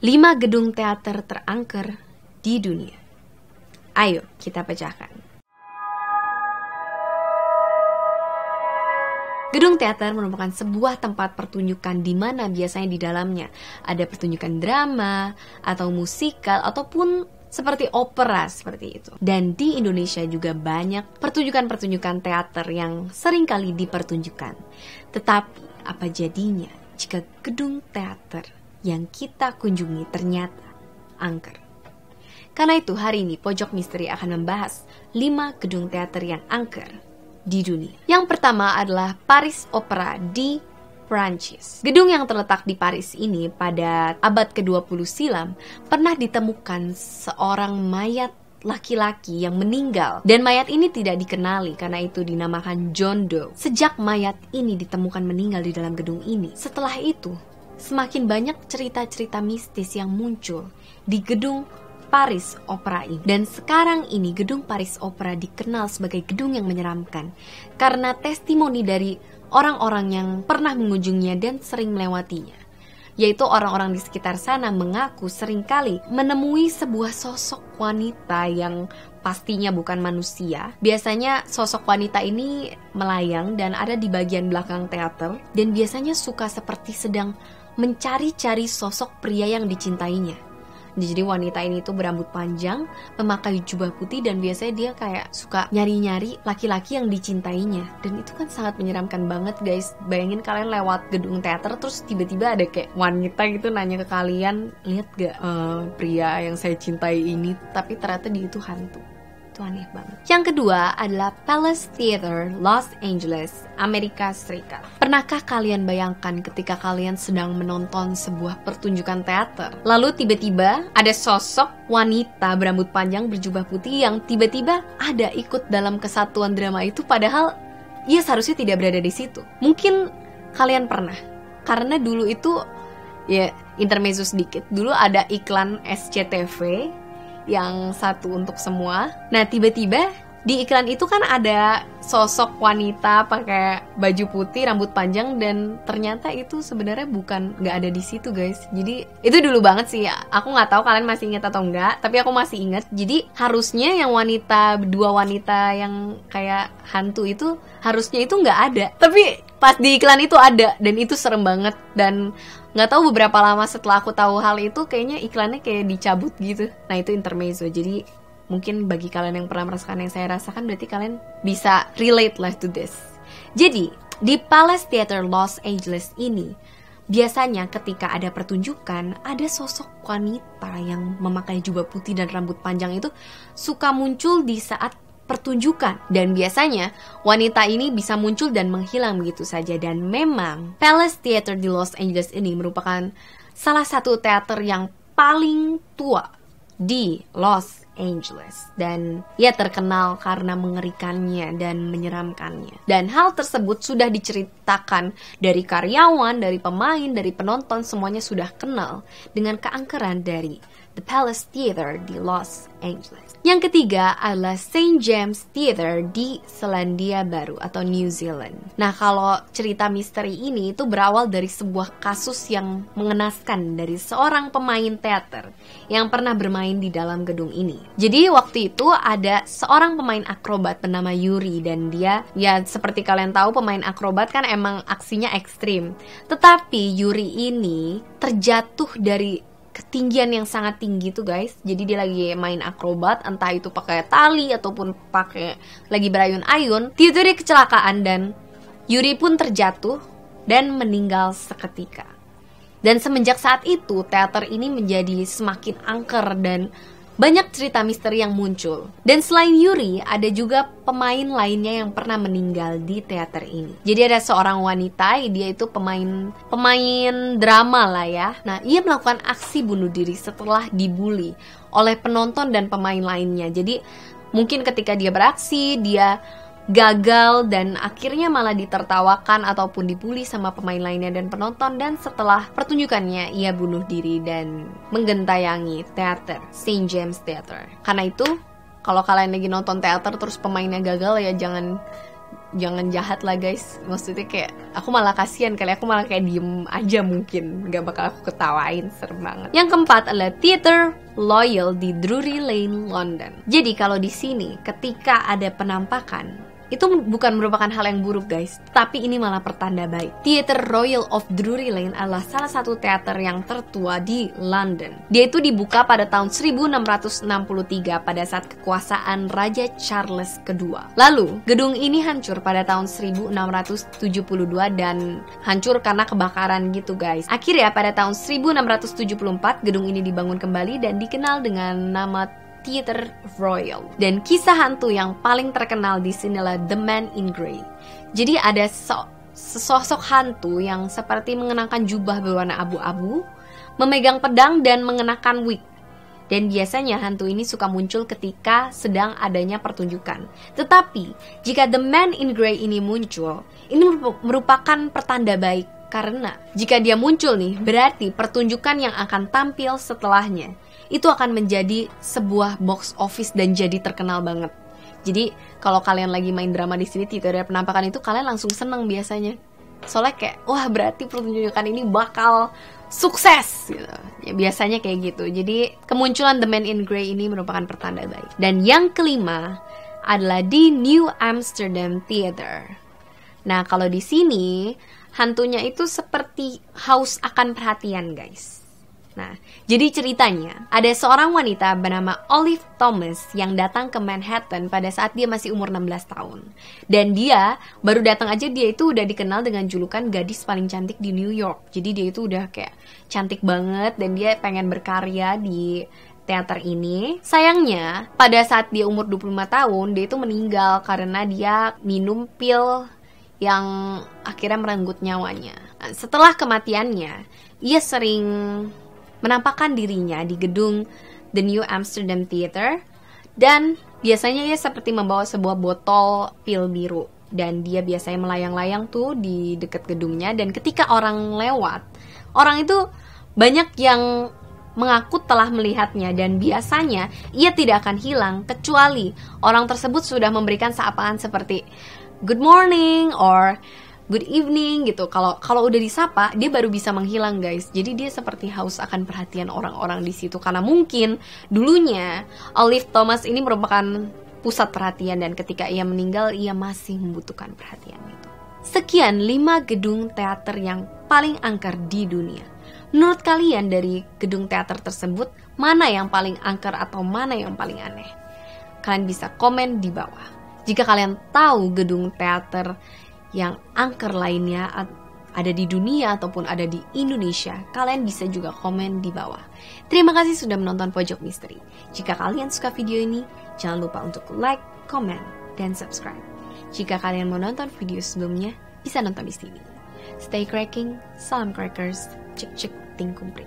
5 gedung teater terangker di dunia. Ayo kita pecahkan. Gedung teater merupakan sebuah tempat pertunjukan di mana biasanya di dalamnya ada pertunjukan drama atau musikal ataupun seperti opera seperti itu. Dan di Indonesia juga banyak pertunjukan-pertunjukan teater yang seringkali dipertunjukkan. Tetapi apa jadinya jika gedung teater yang kita kunjungi ternyata angker? Karena itu hari ini Pojok Misteri akan membahas 5 gedung teater yang angker di dunia. Yang pertama adalah Paris Opera di Prancis. Gedung yang terletak di Paris ini pada abad ke-20 silam pernah ditemukan seorang mayat laki-laki yang meninggal, dan mayat ini tidak dikenali karena itu dinamakan John Doe. Sejak mayat ini ditemukan meninggal di dalam gedung ini, setelah itu semakin banyak cerita-cerita mistis yang muncul di gedung Paris Opera ini. Dan sekarang ini gedung Paris Opera dikenal sebagai gedung yang menyeramkan karena testimoni dari orang-orang yang pernah mengunjunginya dan sering melewatinya, yaitu orang-orang di sekitar sana mengaku seringkali menemui sebuah sosok wanita yang pastinya bukan manusia. Biasanya sosok wanita ini melayang dan ada di bagian belakang teater, dan biasanya suka seperti sedang mencari-cari sosok pria yang dicintainya. Jadi wanita ini tuh berambut panjang, memakai jubah putih, dan biasanya dia kayak suka nyari-nyari laki-laki yang dicintainya. Dan itu kan sangat menyeramkan banget guys. Bayangin kalian lewat gedung teater terus tiba-tiba ada kayak wanita gitu nanya ke kalian, lihat gak pria yang saya cintai ini? Tapi ternyata dia itu hantu. Itu aneh banget. Yang kedua adalah Palace Theater, Los Angeles, Amerika Serikat. Pernahkah kalian bayangkan ketika kalian sedang menonton sebuah pertunjukan teater, lalu tiba-tiba ada sosok wanita berambut panjang berjubah putih yang tiba-tiba ada ikut dalam kesatuan drama itu, padahal ia seharusnya tidak berada di situ. Mungkin kalian pernah, karena dulu itu ya intermezzo sedikit. Dulu ada iklan SCTV yang satu untuk semua. Nah tiba-tiba di iklan itu kan ada sosok wanita pakai baju putih, rambut panjang, dan ternyata itu sebenarnya nggak ada di situ guys. Jadi itu dulu banget sih. Aku nggak tahu kalian masih ingat atau enggak, tapi aku masih ingat. Jadi harusnya yang dua wanita yang kayak hantu itu harusnya itu nggak ada, tapi pas di iklan itu ada, dan itu serem banget. Dan nggak tahu beberapa lama setelah aku tahu hal itu, kayaknya iklannya kayak dicabut gitu. Nah itu intermezzo. Jadi mungkin bagi kalian yang pernah merasakan yang saya rasakan, berarti kalian bisa relate lah to this. Jadi di Palace Theater Los Angeles ini biasanya ketika ada pertunjukan, ada sosok wanita yang memakai jubah putih dan rambut panjang itu suka muncul di saat pertunjukan. Dan biasanya wanita ini bisa muncul dan menghilang begitu saja. Dan memang Palace Theater di Los Angeles ini merupakan salah satu teater yang paling tua di Los Angeles, dan ia terkenal karena mengerikannya dan menyeramkannya. Dan hal tersebut sudah diceritakan dari karyawan, dari pemain, dari penonton, semuanya sudah kenal dengan keangkeran dari The Palace Theater di Los Angeles. Yang ketiga adalah St. James Theater di Selandia Baru atau New Zealand. Nah, kalau cerita misteri ini itu berawal dari sebuah kasus yang mengenaskan dari seorang pemain teater yang pernah bermain di dalam gedung ini. Jadi waktu itu ada seorang pemain akrobat bernama Yuri, dan dia ya seperti kalian tahu pemain akrobat kan emang aksinya ekstrim. Tetapi Yuri ini terjatuh dari ketinggian yang sangat tinggi tuh guys. Jadi dia lagi main akrobat, entah itu pakai tali ataupun pakai lagi berayun-ayun. Tiba-tiba dia kecelakaan dan Yuri pun terjatuh dan meninggal seketika. Dan semenjak saat itu teater ini menjadi semakin angker dan banyak cerita misteri yang muncul. Dan selain Yuri, ada juga pemain lainnya yang pernah meninggal di teater ini. Jadi ada seorang wanita, dia itu pemain drama lah ya. Nah, ia melakukan aksi bunuh diri setelah dibully oleh penonton dan pemain lainnya. Jadi mungkin ketika dia beraksi, dia gagal dan akhirnya malah ditertawakan ataupun dibully sama pemain lainnya dan penonton, dan setelah pertunjukannya ia bunuh diri dan menggentayangi teater St. James Theater. Karena itu kalau kalian lagi nonton teater terus pemainnya gagal, ya jangan jangan jahat lah guys. Maksudnya kayak aku malah kasihan kali, aku malah kayak diem aja mungkin, nggak bakal aku ketawain, serem banget. Yang keempat adalah Theatre Royal di Drury Lane, London. Jadi kalau di sini ketika ada penampakan, itu bukan merupakan hal yang buruk guys, tapi ini malah pertanda baik. Theatre Royal of Drury Lane adalah salah satu teater yang tertua di London. Dia itu dibuka pada tahun 1663 pada saat kekuasaan Raja Charles II. Lalu, gedung ini hancur pada tahun 1672 dan hancur karena kebakaran gitu guys. Akhirnya pada tahun 1674 gedung ini dibangun kembali dan dikenal dengan nama Theatre Royal. Dan kisah hantu yang paling terkenal di sini adalah The Man in Grey. Jadi ada sesosok hantu yang seperti mengenakan jubah berwarna abu-abu, memegang pedang dan mengenakan wig. Dan biasanya hantu ini suka muncul ketika sedang adanya pertunjukan. Tetapi jika The Man in Grey ini muncul, ini merupakan pertanda baik. Karena jika dia muncul nih, berarti pertunjukan yang akan tampil setelahnya itu akan menjadi sebuah box office dan jadi terkenal banget. Jadi kalau kalian lagi main drama di sini, tidak ada penampakan itu, kalian langsung seneng biasanya. Soalnya kayak, wah berarti pertunjukan ini bakal sukses gitu. Ya, biasanya kayak gitu. Jadi kemunculan The Man in Grey ini merupakan pertanda baik. Dan yang kelima adalah di New Amsterdam Theater. Nah kalau di sini hantunya itu seperti haus akan perhatian guys. Nah, jadi ceritanya ada seorang wanita bernama Olive Thomas yang datang ke Manhattan pada saat dia masih umur 16 tahun. Dan dia baru datang aja, dia itu udah dikenal dengan julukan gadis paling cantik di New York. Jadi dia itu udah kayak cantik banget dan dia pengen berkarya di teater ini. Sayangnya pada saat dia umur 25 tahun dia itu meninggal karena dia minum pil yang akhirnya merenggut nyawanya. Nah, setelah kematiannya, ia sering menampakkan dirinya di gedung The New Amsterdam Theater dan biasanya ia seperti membawa sebuah botol pil biru dan dia biasanya melayang-layang tuh di dekat gedungnya. Dan ketika orang lewat, orang itu banyak yang mengaku telah melihatnya dan biasanya ia tidak akan hilang kecuali orang tersebut sudah memberikan sapaan seperti good morning or good evening gitu. Kalau udah disapa, dia baru bisa menghilang guys. Jadi dia seperti haus akan perhatian orang-orang di situ karena mungkin dulunya Olive Thomas ini merupakan pusat perhatian dan ketika ia meninggal ia masih membutuhkan perhatian itu. Sekian 5 gedung teater yang paling angker di dunia. Menurut kalian dari gedung teater tersebut mana yang paling angker atau mana yang paling aneh? Kalian bisa komen di bawah. Jika kalian tahu gedung teater yang angker lainnya ada di dunia ataupun ada di Indonesia, kalian bisa juga komen di bawah. Terima kasih sudah menonton Pojok Misteri. Jika kalian suka video ini, jangan lupa untuk like, comment, dan subscribe. Jika kalian mau nonton video sebelumnya, bisa nonton di sini. Stay cracking, salam crackers, cek cek tingkum pria.